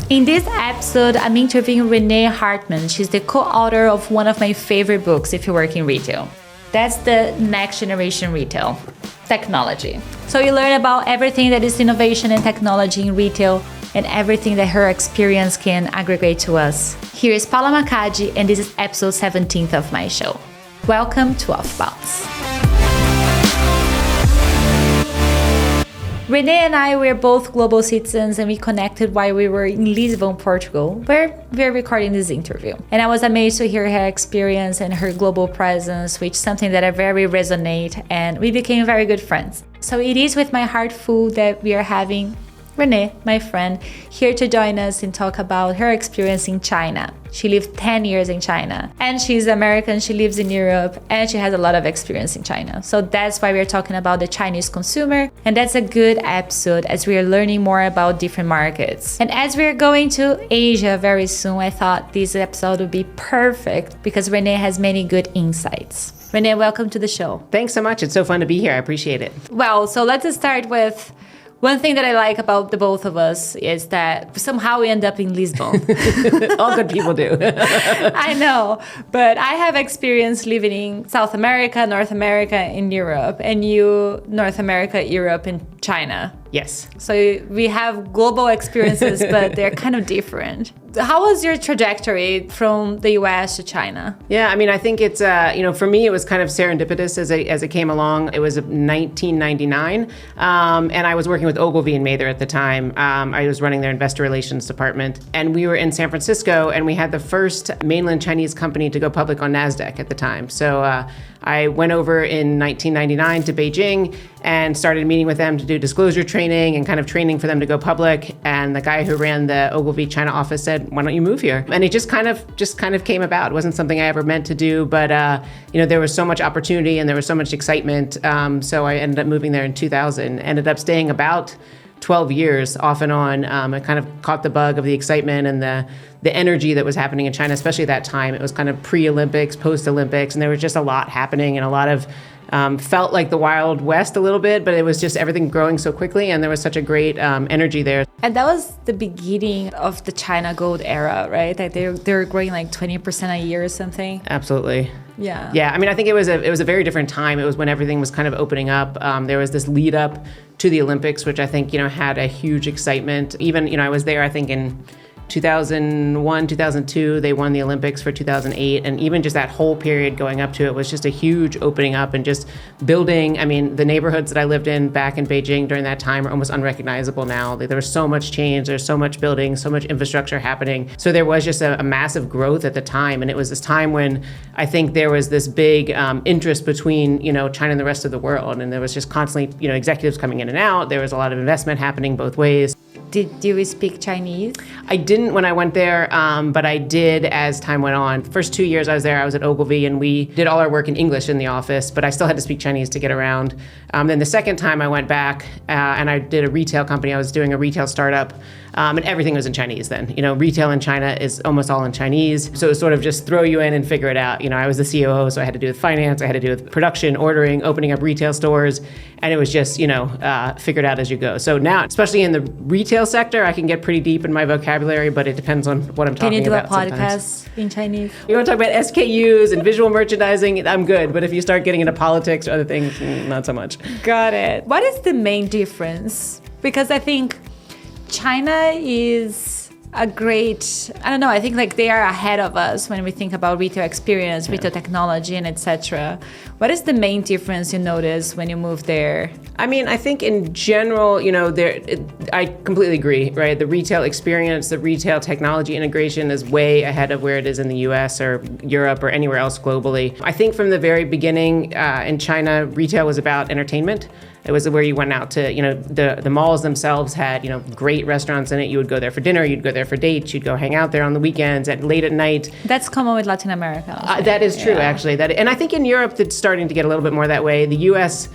In this episode, I'm interviewing Renee Hartman. She's the co-author of one of my favorite books if you work in retail. That's the next generation retail, technology. So you learn about everything that is innovation and technology in retail and everything that her experience can aggregate to us. Here is Paula Macadi, and this is episode 17 of my show. Welcome to OFFBounds. Renee and I were both global citizens, and we connected while we were in Lisbon, Portugal, where we're recording this interview. And I was amazed to hear her experience and her global presence, which is something that I very resonate, and we became very good friends. So it is with my heart full that we are having Renee, my friend, here to join us and talk about her experience in China. She lived 10 years in China, and she's American, she lives in Europe, and she has a lot of experience in China. So that's why we're talking about the Chinese consumer, and that's a good episode as we are learning more about different markets. And as we're going to Asia very soon, I thought this episode would be perfect because Renee has many good insights. Renee, welcome to the show. Thanks so much. It's so fun to be here. I appreciate it. Well, so let's start with one thing that I like about the both of us is that somehow we end up in Lisbon. All good people do. I know, but I have experience living in South America, North America, and Europe, and you, North America, Europe, and China. Yes. So we have global experiences, but they're kind of different. How was your trajectory from the US to China? Yeah, I mean, I think it's, for me, it was kind of serendipitous as it came along. It was 1999, and I was working with Ogilvy and Mather at the time. I was running their investor relations department, and we were in San Francisco, and we had the first mainland Chinese company to go public on NASDAQ at the time. So I went over in 1999 to Beijing and started meeting with them to do disclosure training and kind of training for them to go public. And the guy who ran the Ogilvy China office said, "Why don't you move here?" And it just kind of came about. It wasn't something I ever meant to do, but there was so much opportunity and there was so much excitement. So I ended up moving there in 2000. Ended up staying about 12 years off and on. I kind of caught the bug of the excitement and the energy that was happening in China, especially at that time. It was kind of pre-Olympics, post-Olympics, and there was just a lot happening and a lot of felt like the Wild West a little bit, but it was just everything growing so quickly, and there was such a great energy there. And that was the beginning of the China gold era, right? Like they were growing like 20% a year or something. Absolutely. Yeah. Yeah. I mean, I think it was a very different time. It was when everything was kind of opening up. There was this lead up to the Olympics, which I think, had a huge excitement. Even, I was there, I think in 2001, 2002, they won the Olympics for 2008. And even just that whole period going up to it was just a huge opening up and just building. I mean, the neighborhoods that I lived in back in Beijing during that time are almost unrecognizable now. There was so much change, there's so much building, so much infrastructure happening. So there was just a massive growth at the time. And it was this time when I think there was this big interest between, China and the rest of the world. And there was just constantly, executives coming in and out. There was a lot of investment happening both ways. Did you speak Chinese? I didn't when I went there, but I did as time went on. First 2 years I was there, I was at Ogilvy, and we did all our work in English in the office, but I still had to speak Chinese to get around. Then the second time I went back, and I did a retail company. I was doing a retail startup, and everything was in Chinese then. Retail in China is almost all in Chinese, so it was sort of just throw you in and figure it out. I was the COO, so I had to do with finance, I had to do with production, ordering, opening up retail stores, and it was just, figured out as you go. So now, especially in the retail sector, I can get pretty deep in my vocabulary, but it depends on what I'm talking about. Can you do a podcast in Chinese? You want to talk about SKUs and visual merchandising, I'm good. But if you start getting into politics or other things, not so much. Got it. What is the main difference? Because I think China is a great, I think like they are ahead of us when we think about retail experience, retail technology, and etc. What is the main difference you notice when you move there? I mean, I think in general, I completely agree, right? The retail experience, the retail technology integration is way ahead of where it is in the US or Europe or anywhere else globally. I think from the very beginning in China, retail was about entertainment. It was where you went out to, the malls themselves had, great restaurants in it. You would go there for dinner, you'd go there for dates, you'd go hang out there on the weekends at late at night. That's common with Latin America. That is true, actually. And I think in Europe, it's starting to get a little bit more that way. The US,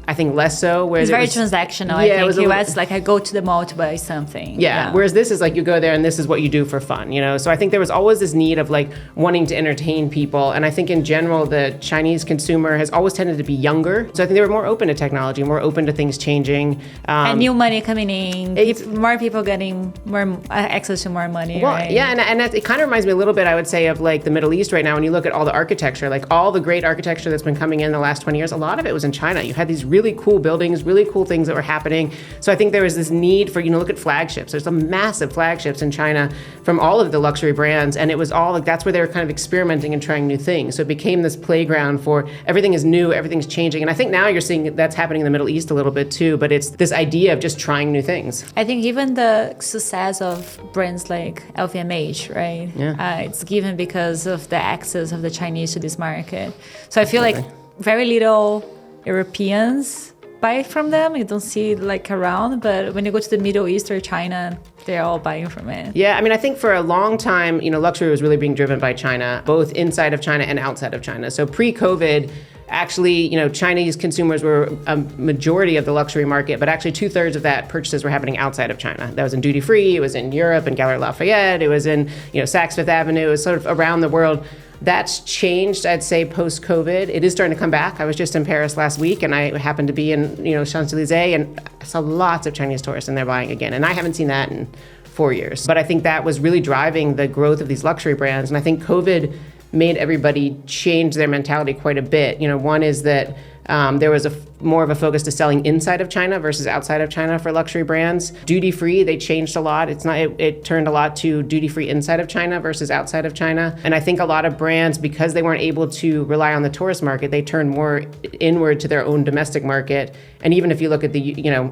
I think less so. Where it's very transactional. Yeah, I think US, like I go to the mall to buy something. Yeah. Whereas this is like you go there and this is what you do for fun, you know? So I think there was always this need of like wanting to entertain people. And I think in general, the Chinese consumer has always tended to be younger. So I think they were more open to technology, more open to things changing. And new money coming in, more people getting more access to more money. Well, right? yeah, and it kind of reminds me a little bit, I would say, of like the Middle East right now. When you look at all the architecture, like all the great architecture that's been coming in the last 20 years, a lot of it was in China. You had these really cool buildings, really cool things that were happening. So I think there was this need for, look at flagships. There's some massive flagships in China from all of the luxury brands. And it was all like, that's where they were kind of experimenting and trying new things. So it became this playground for everything is new, everything's changing. And I think now you're seeing that's happening in the Middle East a little bit too, but it's this idea of just trying new things. I think even the success of brands like LVMH, right? Yeah. It's given because of the access of the Chinese to this market. So I feel like very little Europeans buy from them. You don't see it like around, but when you go to the Middle East or China, they're all buying from it. Yeah, I mean, I think for a long time, luxury was really being driven by China, both inside of China and outside of China. So pre-COVID, actually, Chinese consumers were a majority of the luxury market, but actually 2/3 of that purchases were happening outside of China. That was in duty free, it was in Europe and Galeries Lafayette, it was in, Saks Fifth Avenue, it was sort of around the world. That's changed, I'd say, post-COVID. It is starting to come back. I was just in Paris last week, and I happened to be in, Champs-Élysées, and I saw lots of Chinese tourists, and they're buying again. And I haven't seen that in 4 years. But I think that was really driving the growth of these luxury brands. And I think COVID made everybody change their mentality quite a bit. One is that there was more of a focus to selling inside of China versus outside of China for luxury brands. Duty free, they changed a lot. It turned a lot to duty free inside of China versus outside of China. And I think a lot of brands, because they weren't able to rely on the tourist market, they turned more inward to their own domestic market. And even if you look at the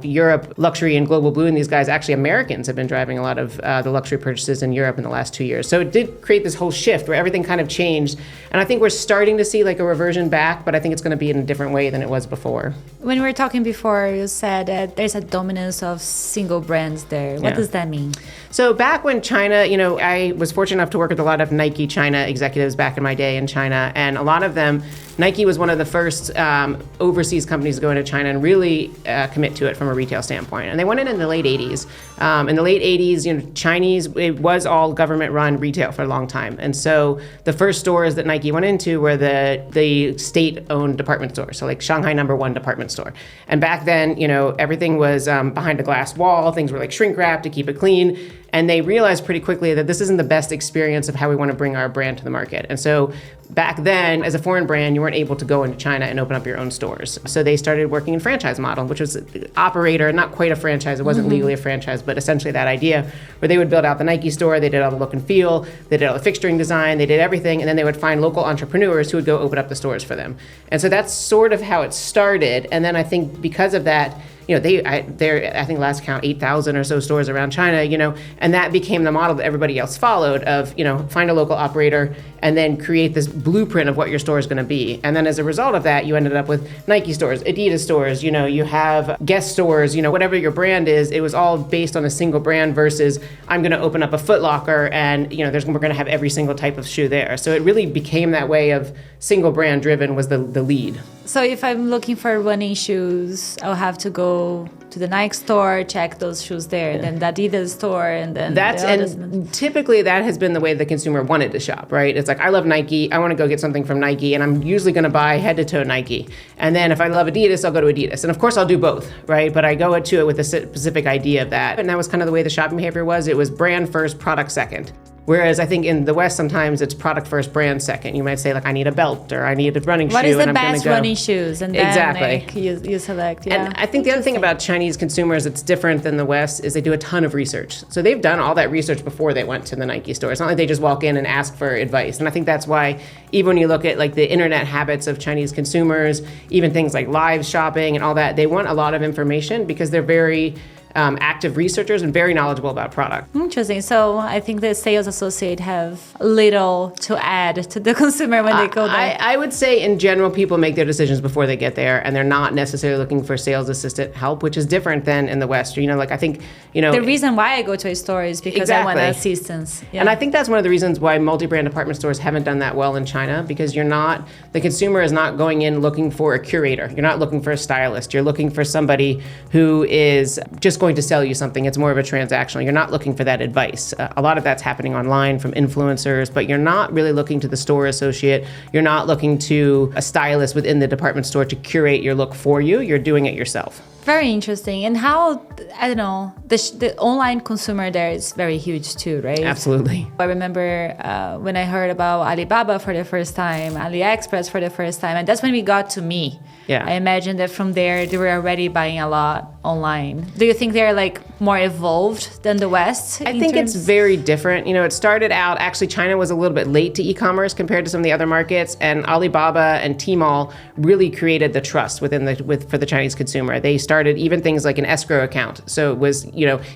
Europe luxury and Global Blue and these guys, actually Americans have been driving a lot of the luxury purchases in Europe in the last 2 years. So it did create this whole shift where everything kind of changed. And I think we're starting to see like a reversion back, but I think it's going to be in a different way than it was before. When we were talking before, you said that there's a dominance of single brands there. What does that mean? So back when China, I was fortunate enough to work with a lot of Nike China executives back in my day in China, and a lot of them, Nike was one of the first overseas companies to go into China and really commit to it from a retail standpoint. And they went in the late 80s. In the late 80s, Chinese, it was all government-run retail for a long time. And so the first stores that Nike went into were the state-owned department stores, so like Shanghai #1 department store. And back then, everything was behind a glass wall. Things were like shrink-wrapped to keep it clean. And they realized pretty quickly that this isn't the best experience of how we want to bring our brand to the market. And so back then, as a foreign brand, you weren't able to go into China and open up your own stores. So they started working in franchise model, which was operator, not quite a franchise. It wasn't legally a franchise, but essentially that idea where they would build out the Nike store. They did all the look and feel. They did all the fixturing design. They did everything. And then they would find local entrepreneurs who would go open up the stores for them. And so that's sort of how it started. And then I think because of that, I think last count 8,000 or so stores around China, and that became the model that everybody else followed of, find a local operator and then create this blueprint of what your store is going to be. And then as a result of that, you ended up with Nike stores, Adidas stores, you have Guess stores, whatever your brand is, it was all based on a single brand versus I'm going to open up a Foot Locker and, we're going to have every single type of shoe there. So it really became that way of single brand driven was the lead. So if I'm looking for running shoes, I'll have to go to the Nike store, check those shoes there, then the Adidas store, and then and typically that has been the way the consumer wanted to shop, right? It's like, I love Nike, I want to go get something from Nike, and I'm usually going to buy head to toe Nike. And then if I love Adidas, I'll go to Adidas. And of course I'll do both, right? But I go to it with a specific idea of that. And that was kind of the way the shopping behavior was. It was brand first, product second. Whereas I think in the West, sometimes it's product first, brand second. You might say, like, I need a belt or I need a running shoe. What is the best running shoes? And then exactly. You select. Yeah. And I think the other thing about Chinese consumers that's different than the West is they do a ton of research. So they've done all that research before they went to the Nike store. It's not like they just walk in and ask for advice. And I think that's why even when you look at like the internet habits of Chinese consumers, even things like live shopping and all that, they want a lot of information because they're very active researchers and very knowledgeable about product. Interesting. So I think the sales associate have little to add to the consumer when they go there. I would say in general, people make their decisions before they get there, and they're not necessarily looking for sales assistant help, which is different than in the West. I think, the reason why I go to a store is because exactly. I want assistance. Yeah. And I think that's one of the reasons why multi-brand department stores haven't done that well in China, because the consumer is not going in looking for a curator. You're not looking for a stylist. You're looking for somebody who is just going to sell you something. It's more of a transactional. You're not looking for that advice. A lot of that's happening online from influencers, but you're not really looking to the store associate. You're not looking to a stylist within the department store to curate your look for you. You're doing it yourself. Very interesting. And how, I don't know, the online consumer there is very huge too, right? Absolutely. I remember when I heard about Alibaba for the first time, AliExpress for the first time, and that's when we got to me. Yeah. I imagine that from there, they were already buying a lot online. Do you think they're like more evolved than the West? I think it's very different. It started out, actually China was a little bit late to e-commerce compared to some of the other markets, and Alibaba and Tmall really created the trust for the Chinese consumer. They started even things like an escrow account. So it was,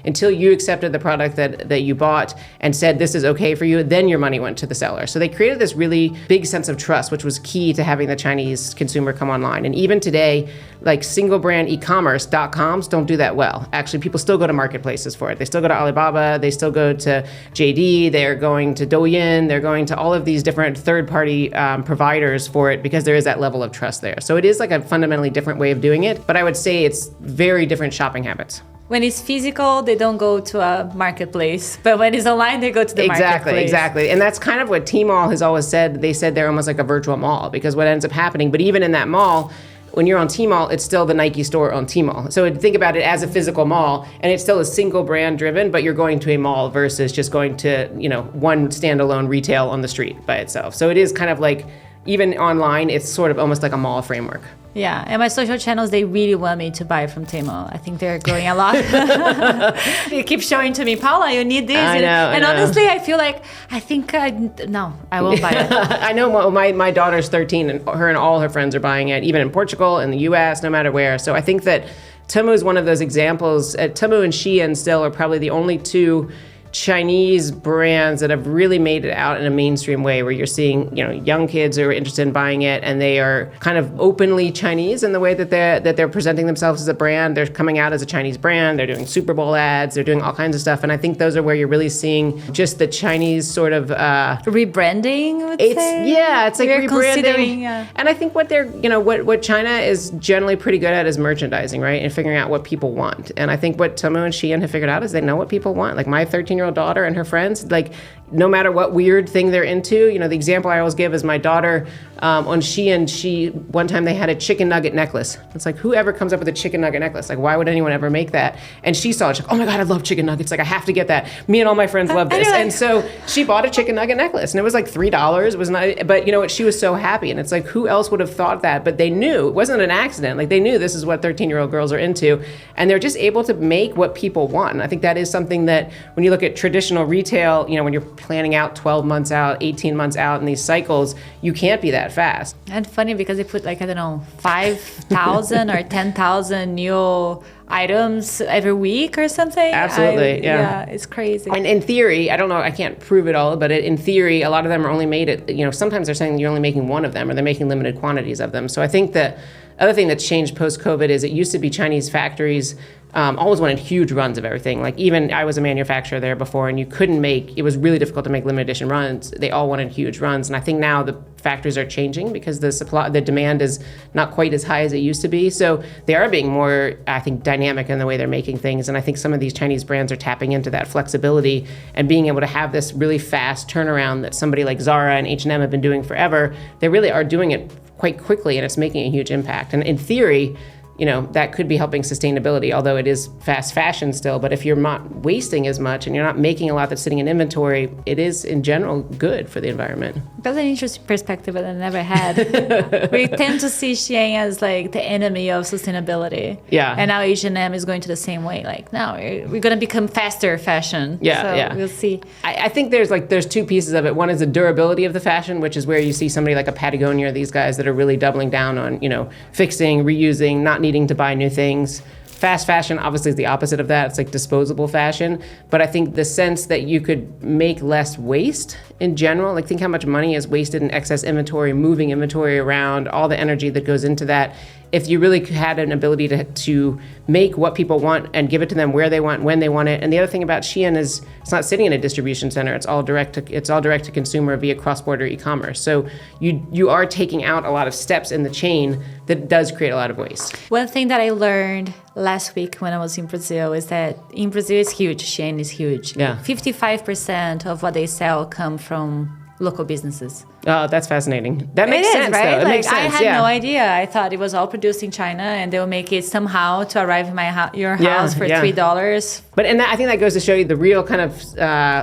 until you accepted the product that you bought and said this is okay for you, then your money went to the seller. So they created this really big sense of trust, which was key to having the Chinese consumer come online. And even today, like single brand e-commerce.coms don't do that well. Actually, people still go to marketplaces for it. They still go to Alibaba, they still go to JD, they're going to Douyin, they're going to all of these different third-party providers for it because there is that level of trust there. So it is like a fundamentally different way of doing it, but I would say it's very different shopping habits. When it's physical, they don't go to a marketplace. But when it's online, they go to the marketplace. Exactly. And that's kind of what Tmall has always said. They said they're almost like a virtual mall, because what ends up happening, but even in that mall, when you're on Tmall, it's still the Nike store on Tmall. So think about it as a physical mall, and it's still a single brand driven, but you're going to a mall versus just going to, one standalone retail on the street by itself. So it is kind of like, even online, it's sort of almost like a mall framework. Yeah, and my social channels, they really want me to buy from Tmall. I think they're growing a lot. They keep showing to me, Paula, you need this. I know. Honestly, I feel like, I won't buy it. I know my daughter's 13, and her and all her friends are buying it, even in Portugal, in the US, no matter where. So I think that Temu is one of those examples. Temu and Shein still are probably the only two Chinese brands that have really made it out in a mainstream way, where you're seeing, young kids who are interested in buying it, and they are kind of openly Chinese in the way that they're presenting themselves as a brand. They're coming out as a Chinese brand. They're doing Super Bowl ads. They're doing all kinds of stuff, and I think those are where you're really seeing just the Chinese sort of rebranding. It's like rebranding. Yeah. And I think what what China is generally pretty good at is merchandising, right, and figuring out what people want. And I think what Temu and Shein have figured out is they know what people want. Like my 13-year-old daughter and her friends, like no matter what weird thing they're into, the example I always give is my daughter on Shein, one time they had a chicken nugget necklace. It's like, whoever comes up with a chicken nugget necklace? Like, why would anyone ever make that? And she saw it, she's like, oh my God, I love chicken nuggets. Like, I have to get that. Me and all my friends love this. And so she bought a chicken nugget necklace, and it was like $3. It was not, but you know what? She was so happy. And it's like, who else would have thought that? But they knew it wasn't an accident. Like, they knew this is what 13-year-old girls are into, and they're just able to make what people want. And I think that is something that when you look at traditional retail, when you're planning out 12 months out, 18 months out in these cycles, you can't be that fast. And funny because they put 5,000 or 10,000 new items every week or something. Absolutely, yeah, it's crazy. And in theory, I don't know, I can't prove it all, but in theory, a lot of them are only made at, sometimes they're saying you're only making one of them, or they're making limited quantities of them. So I think the other thing that's changed post-COVID is it used to be Chinese factories always wanted huge runs of everything. Like, even I was a manufacturer there before, and it was really difficult to make limited edition runs. They all wanted huge runs. And I think now the factories are changing because the demand is not quite as high as it used to be. So they are being more, I think, dynamic in the way they're making things. And I think some of these Chinese brands are tapping into that flexibility and being able to have this really fast turnaround that somebody like Zara and H&M have been doing forever. They really are doing it quite quickly, and it's making a huge impact. And in theory, that could be helping sustainability, although it is fast fashion still. But if you're not wasting as much and you're not making a lot that's sitting in inventory, it is in general good for the environment. That's an interesting perspective that I never had. We tend to see Shein as like the enemy of sustainability. Yeah. And now H&M is going to the same way. Like, no, we're going to become faster fashion. Yeah, so yeah. We'll see. I think there's two pieces of it. One is the durability of the fashion, which is where you see somebody like a Patagonia, these guys that are really doubling down on, fixing, reusing, not needing to buy new things. Fast fashion obviously is the opposite of that. It's like disposable fashion. But I think the sense that you could make less waste in general, like think how much money is wasted in excess inventory, moving inventory around, all the energy that goes into that. If you really had an ability to make what people want and give it to them where they want, when they want it. And the other thing about Shein is it's not sitting in a distribution center. It's all direct to consumer via cross-border e-commerce. So you are taking out a lot of steps in the chain that does create a lot of waste. One thing that I learned last week when I was in Brazil is that in Brazil is huge. Shein is huge. Yeah. 55% of what they sell come from local businesses. Oh, that's fascinating. That makes sense, right? though. It makes sense, I had no idea. I thought it was all produced in China, and they'll make it somehow to arrive in your house for $3. But I think that goes to show you the real kind of,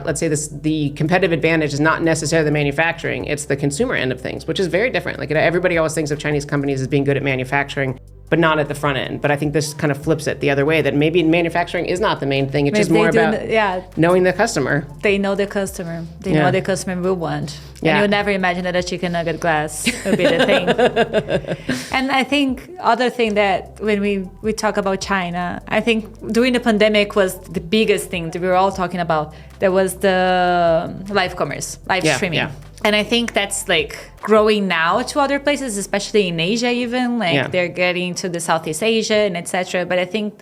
let's say the competitive advantage is not necessarily the manufacturing. It's the consumer end of things, which is very different. Like everybody always thinks of Chinese companies as being good at manufacturing, but not at the front end. But I think this kind of flips it the other way, that maybe manufacturing is not the main thing. It's just more about knowing the customer. They know the customer. They know what the customer will want. Yeah. And you'll never imagine that a chicken nugget glass will be the thing. And I think other thing that when we talk about China, I think during the pandemic was the biggest thing that we were all talking about. There was the live commerce, live streaming. Yeah. And I think that's like growing now to other places, especially in Asia even. They're getting to the Southeast Asia and etc. But I think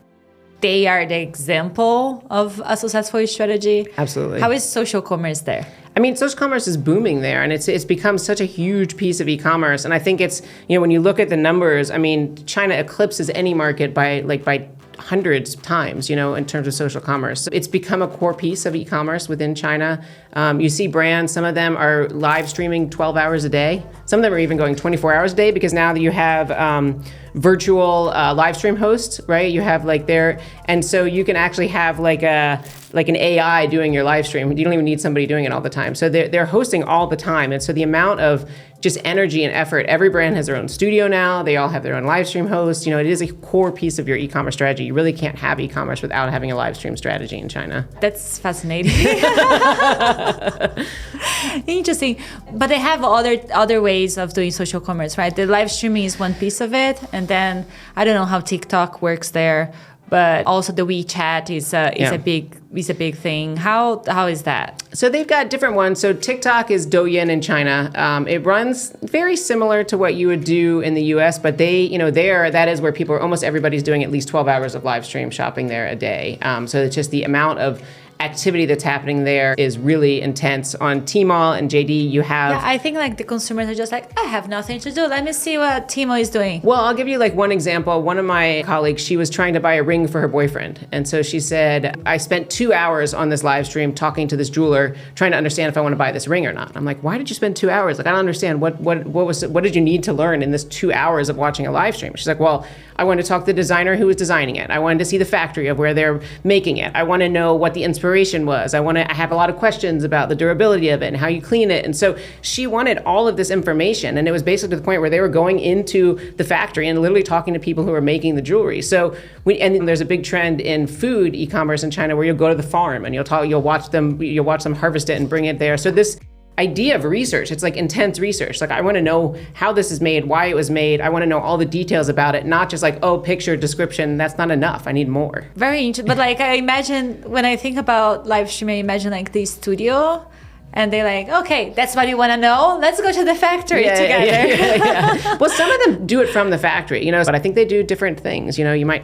they are the example of a successful strategy. Absolutely. How is social commerce there? I mean, social commerce is booming there, and it's become such a huge piece of e-commerce. And I think it's, when you look at the numbers, I mean, China eclipses any market by hundreds times, in terms of social commerce. It's become a core piece of e-commerce within China. You see brands, some of them are live streaming 12 hours a day. Some of them are even going 24 hours a day, because now that you have virtual live stream hosts, right? You have and so you can actually have an AI doing your live stream. You don't even need somebody doing it all the time. So they're hosting all the time. And so the amount of just energy and effort, every brand has their own studio now. They all have their own live stream hosts. It is a core piece of your e-commerce strategy. You really can't have e-commerce without having a live stream strategy in China. That's fascinating. Interesting. But they have other ways of doing social commerce, right? The live streaming is one piece of it. And then I don't know how TikTok works there, but also the WeChat is a big thing. How is that? So they've got different ones. So TikTok is Douyin in China. It runs very similar to what you would do in the US, but that is where almost everybody's doing at least 12 hours of live stream shopping there a day. So it's just the amount of activity that's happening there is really intense. On Tmall and JD, you have... Yeah, I think the consumers are just I have nothing to do. Let me see what Tmall is doing. Well, I'll give you one example. One of my colleagues, she was trying to buy a ring for her boyfriend. And so she said, I spent 2 hours on this live stream talking to this jeweler, trying to understand if I want to buy this ring or not. I'm like, why did you spend 2 hours? I don't understand. What did you need to learn in this 2 hours of watching a live stream? She's like, well, I wanted to talk to the designer who was designing it. I wanted to see the factory of where they're making it. I want to know what the inspiration was. I have a lot of questions about the durability of it and how you clean it. And so she wanted all of this information. And it was basically to the point where they were going into the factory and literally talking to people who are making the jewelry. So and there's a big trend in food e-commerce in China where you'll go to the farm and you'll watch them harvest it and bring it there. So this idea of research, it's intense research. I want to know how this is made, why it was made. I want to know all the details about it, not just picture, description. That's not enough. I need more. Very interesting. But I imagine when I think about live streaming, I imagine the studio. And they're okay, that's what you want to know? Let's go to the factory together. Yeah. Well, some of them do it from the factory, but I think they do different things.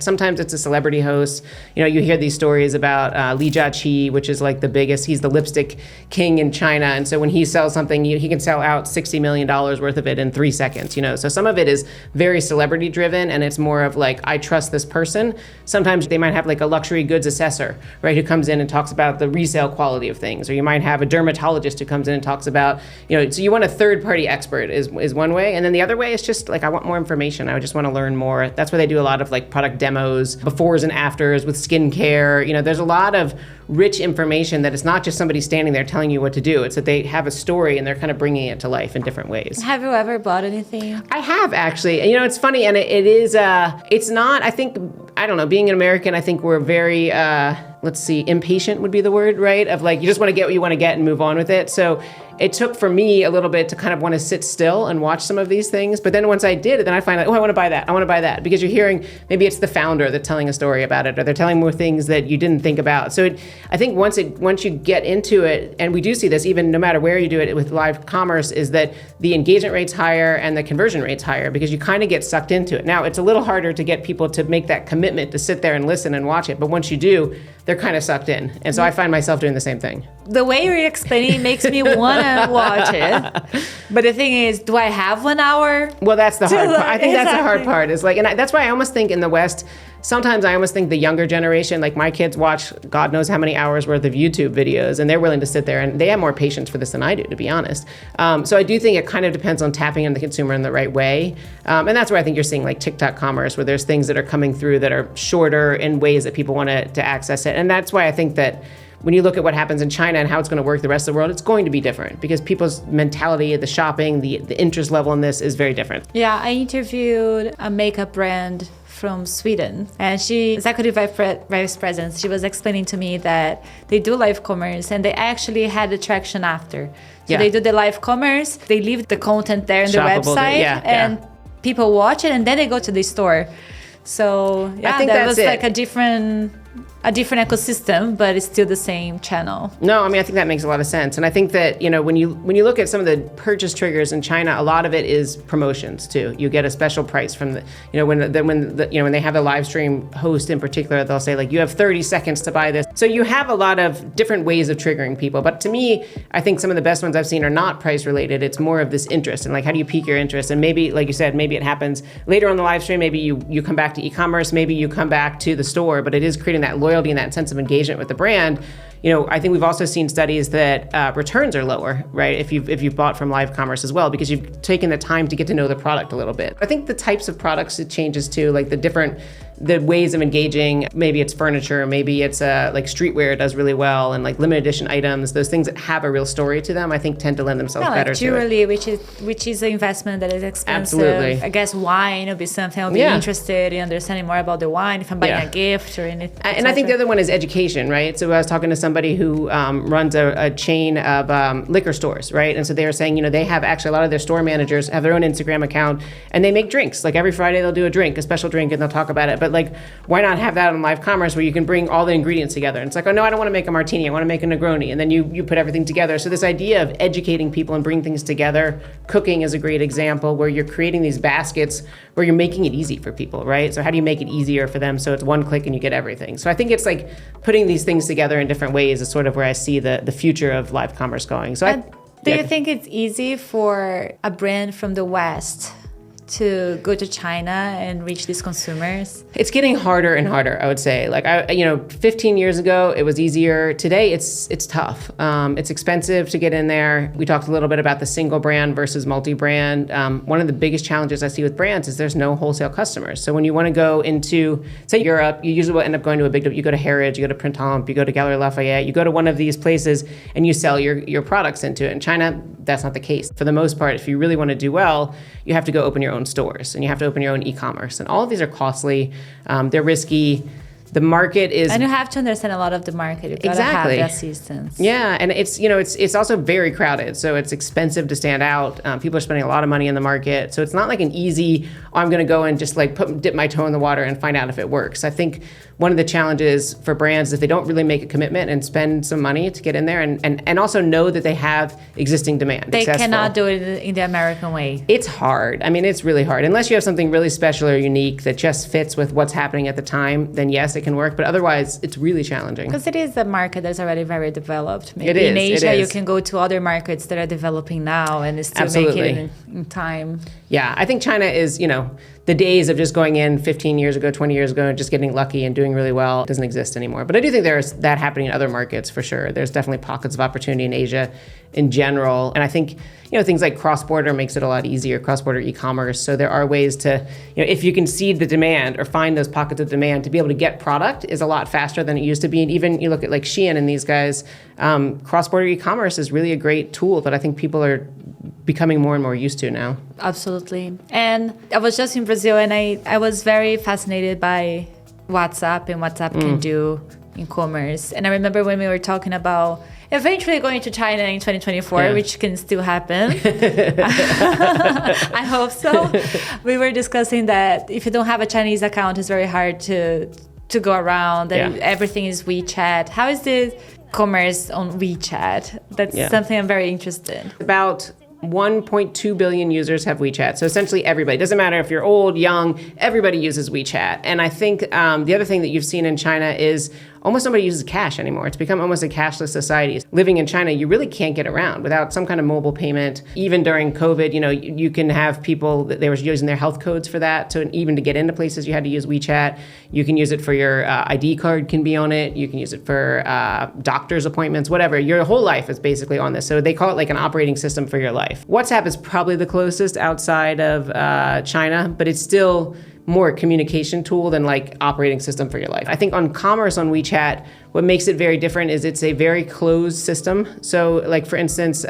Sometimes it's a celebrity host. You hear these stories about Li Jiaqi, which is the biggest, he's the lipstick king in China. And so when he sells something, he can sell out $60 million worth of it in 3 seconds, So some of it is very celebrity driven, and it's more of I trust this person. Sometimes they might have a luxury goods assessor, right, who comes in and talks about the resale quality of things. Or you might have a dermatologist who comes in and talks about, so you want a third-party expert is one way. And then the other way is just I want more information. I just want to learn more. That's where they do a lot of product demos, befores and afters with skincare. There's a lot of rich information that it's not just somebody standing there telling you what to do. It's that they have a story and they're kind of bringing it to life in different ways. Have you ever bought anything? I have, actually. It's funny, and it is, it's not, I think, I don't know, being an American, I think we're very, let's see, impatient would be the word, right? Of like, you just want to get what you want to get and move on with it. So it took for me a little bit to kind of want to sit still and watch some of these things. But then once I did it, then I find like, oh, I want to buy that. I want to buy that. Because you're hearing, maybe it's the founder that's telling a story about it, or they're telling more things that you didn't think about. So I think once you get into it, and we do see this even no matter where you do it with live commerce, is that the engagement rate's higher and the conversion rate's higher because you kind of get sucked into it. Now, it's a little harder to get people to make that commitment to sit there and listen and watch it. But once you do, they're kind of sucked in. And so I find myself doing the same thing. The way you're explaining it makes me want to watch it. But the thing is, do I have 1 hour? Well, that's the hard part. I think that's the Exactly. hard part. Is like, and that's why I almost think in the West, sometimes I almost think the younger generation, like my kids watch God knows how many hours worth of YouTube videos, and they're willing to sit there, and they have more patience for this than I do, to be honest. So I do think it kind of depends on tapping into the consumer in the right way. And that's where I think you're seeing like TikTok commerce, where there's things that are coming through that are shorter in ways that people want to access it. And that's why I think that when you look at what happens in China and how it's going to work the rest of the world, it's going to be different because people's mentality, the shopping, the interest level in this is very different. Yeah, I interviewed a makeup brand from Sweden, and she, executive vice president, she was explaining to me that they do live commerce and they actually had the traction after. So they do the live commerce, they leave the content there on the Shoppable, website, and people watch it, and then they go to the store. So yeah, I think that that's was it. like a different ecosystem, but it's still the same channel. No, I mean, I think that makes a lot of sense. And I think that, when you look at some of the purchase triggers in China, a lot of it is promotions too. You get a special price from when they have a live stream host in particular, they'll say like, you have 30 seconds to buy this. So you have a lot of different ways of triggering people. But to me, I think some of the best ones I've seen are not price related. It's more of this interest and like, how do you pique your interest? And maybe, like you said, maybe it happens later on the live stream. Maybe you come back to e-commerce, maybe you come back to the store, but it is creating that loyalty and that sense of engagement with the brand. I think we've also seen studies that returns are lower, right? If you've bought from live commerce as well, because you've taken the time to get to know the product a little bit. I think the types of products it changes too, like the ways of engaging. Maybe it's furniture, maybe it's like streetwear does really well, and like limited edition items. Those things that have a real story to them, I think, tend to lend themselves better like to jewelry, it. which is an investment that is expensive. Absolutely. I guess wine would be something I'll be interested in understanding more about the wine if I'm buying a gift or anything. And I think the other one is education, right? So I was talking to somebody who runs a chain of liquor stores, right? And so they were saying, they have actually a lot of their store managers have their own Instagram account, and they make drinks. Like every Friday they'll do a special drink, and they'll talk about it. But like, why not have that on live commerce where you can bring all the ingredients together? And it's like, oh no, I don't want to make a martini, I want to make a Negroni. And then you put everything together. So this idea of educating people and bringing things together, cooking is a great example where you're creating these baskets where you're making it easy for people, right? So how do you make it easier for them so it's one click and you get everything? So I think it's like putting these things together in different ways is sort of where I see the future of live commerce going. So do you think it's easy for a brand from the West to go to China and reach these consumers? It's getting harder and harder, I would say. Like 15 years ago, it was easier. Today, it's tough. It's expensive to get in there. We talked a little bit about the single brand versus multi-brand. One of the biggest challenges I see with brands is there's no wholesale customers. So when you want to go into, say, Europe, you usually will end up going to you go to Harrods, you go to Printemps, you go to Galeries Lafayette, you go to one of these places and you sell your products into it. In China, that's not the case. For the most part, if you really want to do well, you have to go open your own stores and you have to open your own e-commerce, and all of these are costly. They're risky. The market is, and you have to understand a lot of the market. You've got to have the assistance. Yeah, and it's also very crowded, so it's expensive to stand out. People are spending a lot of money in the market, so it's not like an easy, I'm going to go and just like dip my toe in the water and find out if it works. I think one of the challenges for brands is they don't really make a commitment and spend some money to get in there, and also know that they have existing demand. They cannot do it in the American way. It's hard. I mean, it's really hard. Unless you have something really special or unique that just fits with what's happening at the time, then yes, it can work. But otherwise, it's really challenging. Because it is a market that's already very developed. Maybe it is. In Asia, you can go to other markets that are developing now and still make it in time. Yeah, I think China is, the days of just going in 15 years ago, 20 years ago, and just getting lucky and doing really well doesn't exist anymore. But I do think there's that happening in other markets for sure. There's definitely pockets of opportunity in Asia in general. And I think, things like cross-border makes it a lot easier, cross-border e-commerce. So there are ways to, if you can seed the demand or find those pockets of demand, to be able to get product is a lot faster than it used to be. And even you look at like Shein and these guys, cross-border e-commerce is really a great tool that I think people are becoming more and more used to now. Absolutely. And I was just in Brazil, and I was very fascinated by WhatsApp and WhatsApp can do in commerce. And I remember when we were talking about eventually going to China in 2024, which can still happen. I hope so. We were discussing that if you don't have a Chinese account, it's very hard to go around. And everything is WeChat. How is the commerce on WeChat? That's something I'm very interested in. About 1.2 billion users have WeChat. So essentially everybody, doesn't matter if you're old, young, everybody uses WeChat. And I think the other thing that you've seen in China is almost nobody uses cash anymore. It's become almost a cashless society. Living in China, you really can't get around without some kind of mobile payment. Even during COVID, you can have people that they were using their health codes for that. So even to get into places, you had to use WeChat. You can use it for your ID card can be on it. You can use it for doctor's appointments, whatever. Your whole life is basically on this. So they call it like an operating system for your life. WhatsApp is probably the closest outside of China, but it's still more communication tool than like operating system for your life. I think on commerce on WeChat, what makes it very different is it's a very closed system. So like for instance,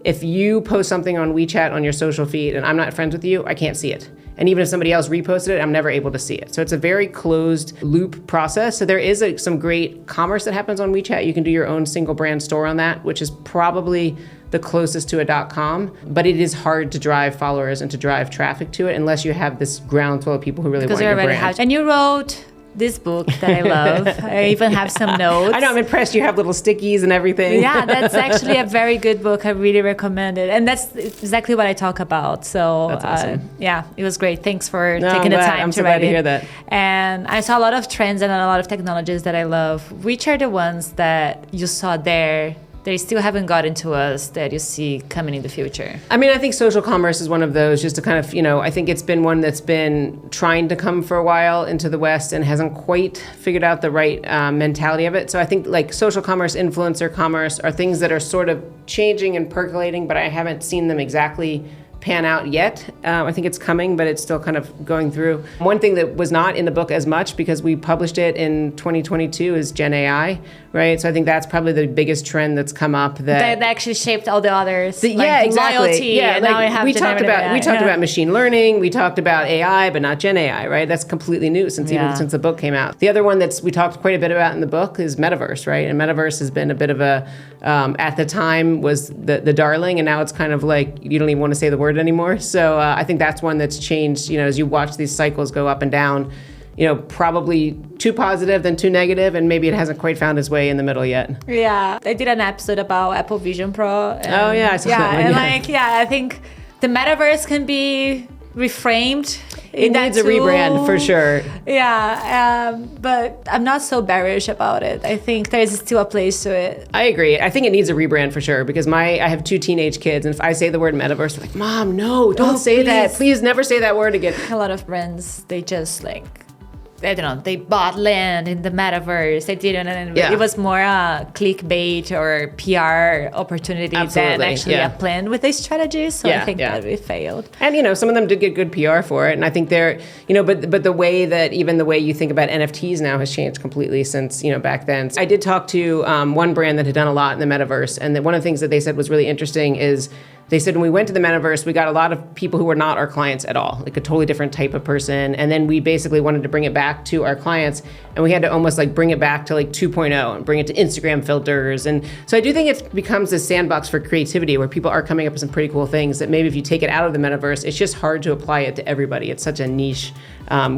if you post something on WeChat on your social feed and I'm not friends with you, I can't see it. And even if somebody else reposted it, I'm never able to see it. So it's a very closed loop process. So there is some great commerce that happens on WeChat. You can do your own single brand store on that, which is probably the closest to a .com, but it is hard to drive followers and to drive traffic to it unless you have this groundswell of people who really want your brand. And you wrote this book that I love. I even have some notes. I know, I'm impressed. You have little stickies and everything. Yeah, that's actually a very good book. I really recommend it. And that's exactly what I talk about. So that's awesome. It was great. Thanks for taking the time I'm to so write glad to hear that. And I saw a lot of trends and a lot of technologies that I love. Which are the ones that you saw there they still haven't gotten to us that you see coming in the future? I mean, I think social commerce is one of those, just to kind of, I think it's been one that's been trying to come for a while into the West and hasn't quite figured out the right mentality of it. So I think like social commerce, influencer commerce are things that are sort of changing and percolating, but I haven't seen them exactly pan out yet. I think it's coming, but it's still kind of going through. One thing that was not in the book as much because we published it in 2022 is Gen AI, right? So I think that's probably the biggest trend that's come up that actually shaped all the others. Yeah, exactly. Loyalty, yeah, and like now we have we talked about machine learning, we talked about AI, but not Gen AI, right? That's completely new since the book came out. The other one that's we talked quite a bit about in the book is Metaverse, right? And Metaverse has been a bit of a at the time was the darling, and now it's kind of like you don't even want to say the word anymore. So I think that's one that's changed, as you watch these cycles go up and down, probably too positive than too negative, and maybe it hasn't quite found its way in the middle yet. Yeah, I did an episode about Apple Vision Pro. And, I saw that one. And I think the Metaverse can be reframed. It needs a rebrand for sure. Yeah, but I'm not so bearish about it. I think there's still a place to it. I agree. I think it needs a rebrand for sure because I have 2 teenage kids, and if I say the word Metaverse, they're like, "Mom, no, don't say that. Please never say that word again." A lot of brands, they just I don't know, they bought land in the Metaverse. They didn't, and it was more a clickbait or PR opportunity than actually a plan with a strategy. So I think that we failed. And some of them did get good PR for it, and I think they're but the way that even the way you think about NFTs now has changed completely since back then. I did talk to one brand that had done a lot in the Metaverse, and one of the things that they said was really interesting is they said when we went to the Metaverse, we got a lot of people who were not our clients at all, like a totally different type of person. And then we basically wanted to bring it back to our clients, and we had to almost bring it back to 2.0 and bring it to Instagram filters. And so I do think it becomes this sandbox for creativity where people are coming up with some pretty cool things that maybe if you take it out of the Metaverse, it's just hard to apply it to everybody. It's such a niche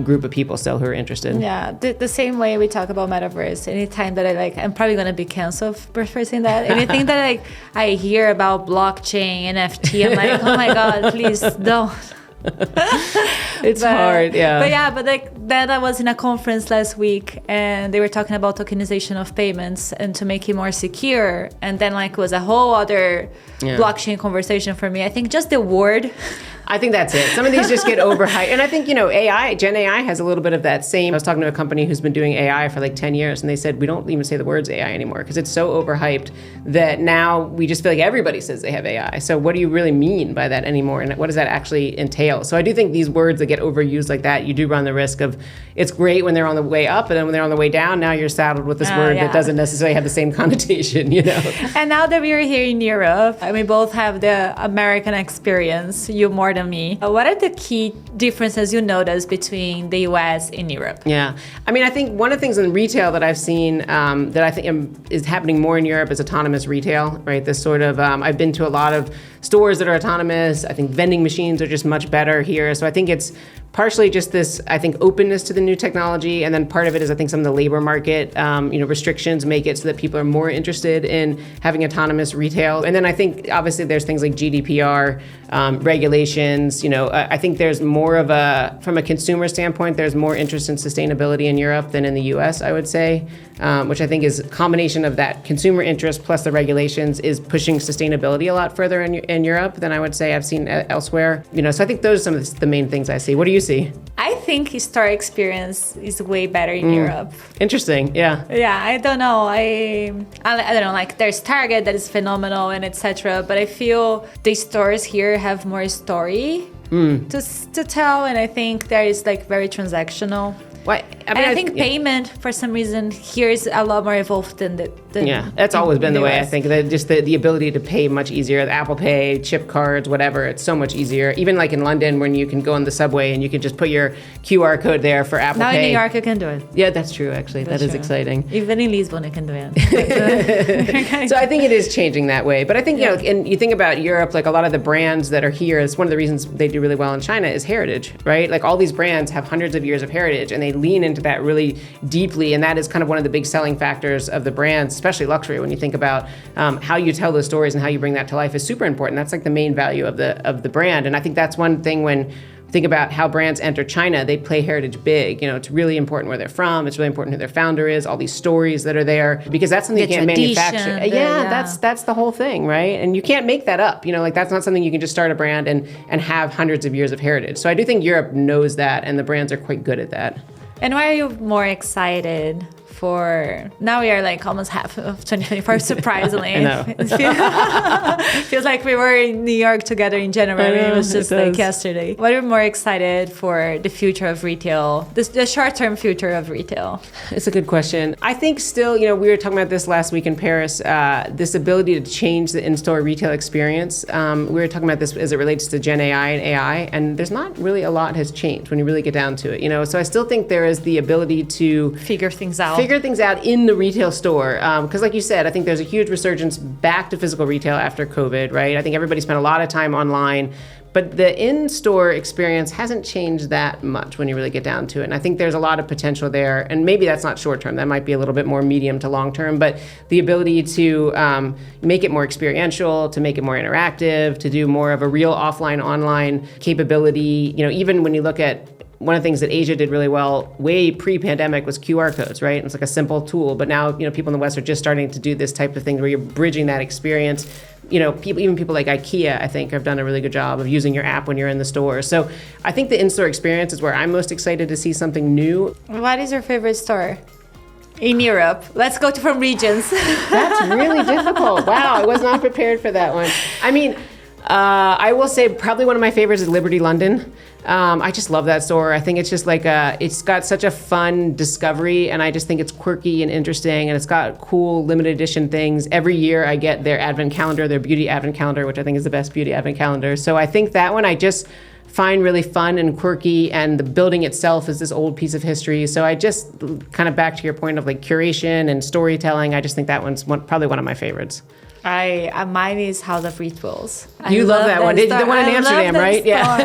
group of people still who are interested. Yeah, the same way we talk about Metaverse. Anytime that I'm probably going to be canceled for saying that. Anything that I hear about blockchain, NFT, I'm like, oh my God, please don't. It's hard, yeah. But then I was in a conference last week and they were talking about tokenization of payments and to make it more secure. And then it was a whole other blockchain conversation for me. I think just the word. I think that's it. Some of these just get overhyped. And I think, AI, Gen AI has a little bit of that same. I was talking to a company who's been doing AI for 10 years, and they said, we don't even say the words AI anymore because it's so overhyped that now we just feel like everybody says they have AI. So what do you really mean by that anymore? And what does that actually entail? So I do think these words that get overused like that, you do run the risk of it's great when they're on the way up, and then when they're on the way down, now you're saddled with this word that doesn't necessarily have the same connotation, And now that we're here in Europe, we both have the American experience, you more than on me. What are the key differences you notice between the US and Europe? Yeah. I mean, I think one of the things in retail that I've seen that I think is happening more in Europe is autonomous retail, right? This sort of, I've been to a lot of stores that are autonomous. I think vending machines are just much better here. So I think it's partially just this, I think, openness to the new technology. And then part of it is, I think, some of the labor market, restrictions make it so that people are more interested in having autonomous retail. And then I think, obviously, there's things like GDPR, regulations. I think there's more of from a consumer standpoint, there's more interest in sustainability in Europe than in the US, I would say, which I think is a combination of that consumer interest plus the regulations is pushing sustainability a lot further in Europe than I would say I've seen elsewhere. So I think those are some of the main things I see. What do you see? I think store experience is way better in Europe. Interesting. Yeah. Yeah, I don't know. I don't know. Like there's Target that is phenomenal and etc. But I feel the stores here have more story to tell, and I think there is like very transactional. I think payment, for some reason, here is a lot more evolved than that's always been the way. I think that just the ability to pay much easier, the Apple Pay, chip cards, whatever, it's so much easier. Even like in London, when you can go on the subway and you can just put your QR code there for Apple Pay. Now in New York, you can do it. Yeah, that's true, actually. That is exciting. Even in Lisbon, you can do it. So I think it is changing that way. But I think, and you think about Europe, like a lot of the brands that are here, it's one of the reasons they do really well in China is heritage, right? Like all these brands have hundreds of years of heritage, and they lean into that really deeply, and that is kind of one of the big selling factors of the brands, especially luxury. When you think about how you tell those stories and how you bring that to life is super important. That's like the main value of the brand, and I think that's one thing when think about how brands enter China, they play heritage big. It's really important where they're from. It's really important who their founder is, all these stories that are there, because that's something you can't manufacture. That's the whole thing, right? And you can't make that up. Like that's not something you can just start a brand and have hundreds of years of heritage. So I do think Europe knows that, and the brands are quite good at that. And why are you more excited for, now we are like almost half of 2024, surprisingly. I know. It feels like we were in New York together in January. It was just like yesterday. What are you more excited for the future of retail, the short-term future of retail? It's a good question. I think still, we were talking about this last week in Paris, this ability to change the in-store retail experience. We were talking about this as it relates to Gen AI and AI, and there's not really a lot has changed when you really get down to it. So I still think there is the ability to figure things out in the retail store. Because like you said, I think there's a huge resurgence back to physical retail after COVID, right? I think everybody spent a lot of time online, but the in-store experience hasn't changed that much when you really get down to it. And I think there's a lot of potential there. And maybe that's not short-term. That might be a little bit more medium to long-term. But the ability to make it more experiential, to make it more interactive, to do more of a real offline-online capability. Even when you look at one of the things that Asia did really well way pre-pandemic was QR codes, right? It's like a simple tool, but now, people in the West are just starting to do this type of thing where you're bridging that experience. People like IKEA, I think, have done a really good job of using your app when you're in the store. So I think the in-store experience is where I'm most excited to see something new. What is your favorite store in Europe? Let's go from regions. That's really difficult. Wow, I was not prepared for that one. I mean, I will say probably one of my favorites is Liberty London. I just love that store. I think it's just like it's got such a fun discovery, and I just think it's quirky and interesting, and it's got cool limited edition things. Every year I get their advent calendar, their beauty advent calendar, which I think is the best beauty advent calendar. So I think that one I just find really fun and quirky, and the building itself is this old piece of history. So I just kind of back to your point of like curation and storytelling, I just think that one's probably one of my favorites. Mine is House of Rituals. You love that one. The one in Amsterdam, right? Yeah.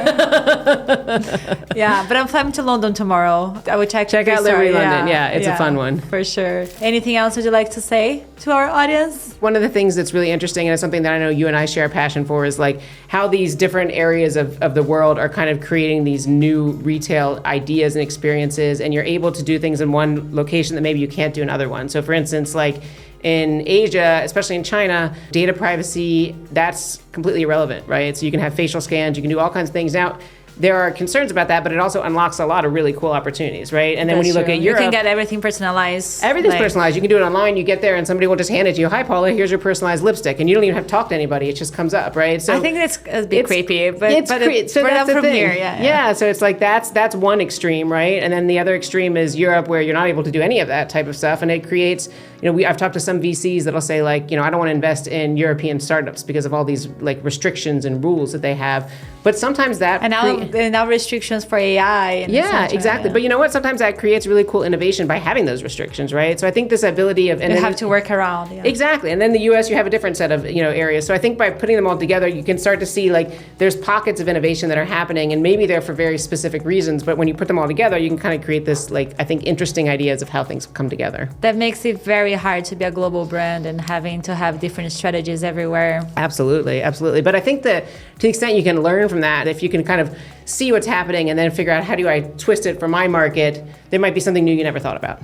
Yeah, but I'm flying to London tomorrow. I would check out Liberty London. Yeah, it's a fun one. For sure. Anything else would you like to say to our audience? One of the things that's really interesting, and it's something that I know you and I share a passion for, is like how these different areas of the world are kind of creating these new retail ideas and experiences, and you're able to do things in one location that maybe you can't do in other ones. So for instance, like in Asia, especially in China, data privacy, that's completely irrelevant, right? So you can have facial scans, you can do all kinds of things. Now, there are concerns about that, but it also unlocks a lot of really cool opportunities, right? And then when you look at Europe, you can get everything personalized. Everything's personalized. You can do it online. You get there and somebody will just hand it to you. Hi, Paula, here's your personalized lipstick. And you don't even have to talk to anybody. It just comes up, right? So I think that's a bit creepy, but so that's the from thing. Here, yeah, so it's like that's one extreme, right? And then the other extreme is Europe, where you're not able to do any of that type of stuff. And it creates, I've talked to some VCs that'll say like, I don't want to invest in European startups because of all these like restrictions and rules that they have. But sometimes that and now restrictions for AI. And yeah, exactly. But you know what? Sometimes that creates really cool innovation by having those restrictions, right? So I think this ability of you have to work around. Yeah. Exactly. And then the US, you have a different set of areas. So I think by putting them all together, you can start to see like there's pockets of innovation that are happening, and maybe they're for very specific reasons. But when you put them all together, you can kind of create this like I think interesting ideas of how things come together. That makes it very hard to be a global brand and having to have different strategies everywhere. Absolutely, absolutely. But I think that to the extent you can learn from that, if you can kind of see what's happening and then figure out how do I twist it for my market, there might be something new you never thought about.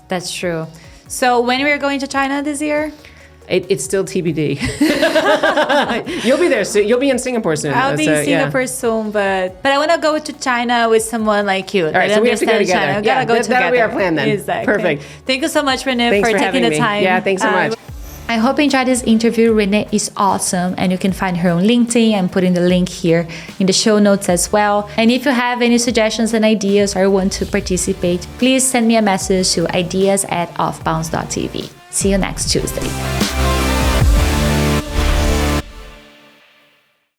That's true. So when we're going to China this year? It's still TBD. You'll be there soon. You'll be in Singapore soon. I'll be in Singapore soon, but I want to go to China with someone like you. All right, so we have to go together. China. We gotta go together. That'll be our plan then. Exactly. Perfect. Thank you so much, Renee, Thanks for taking the time. Yeah, thanks so much. I hope you enjoyed this interview. Renee is awesome, and you can find her on LinkedIn. I'm putting the link here in the show notes as well. And if you have any suggestions and ideas or want to participate, please send me a message to ideas@offbounds.tv. See you next Tuesday.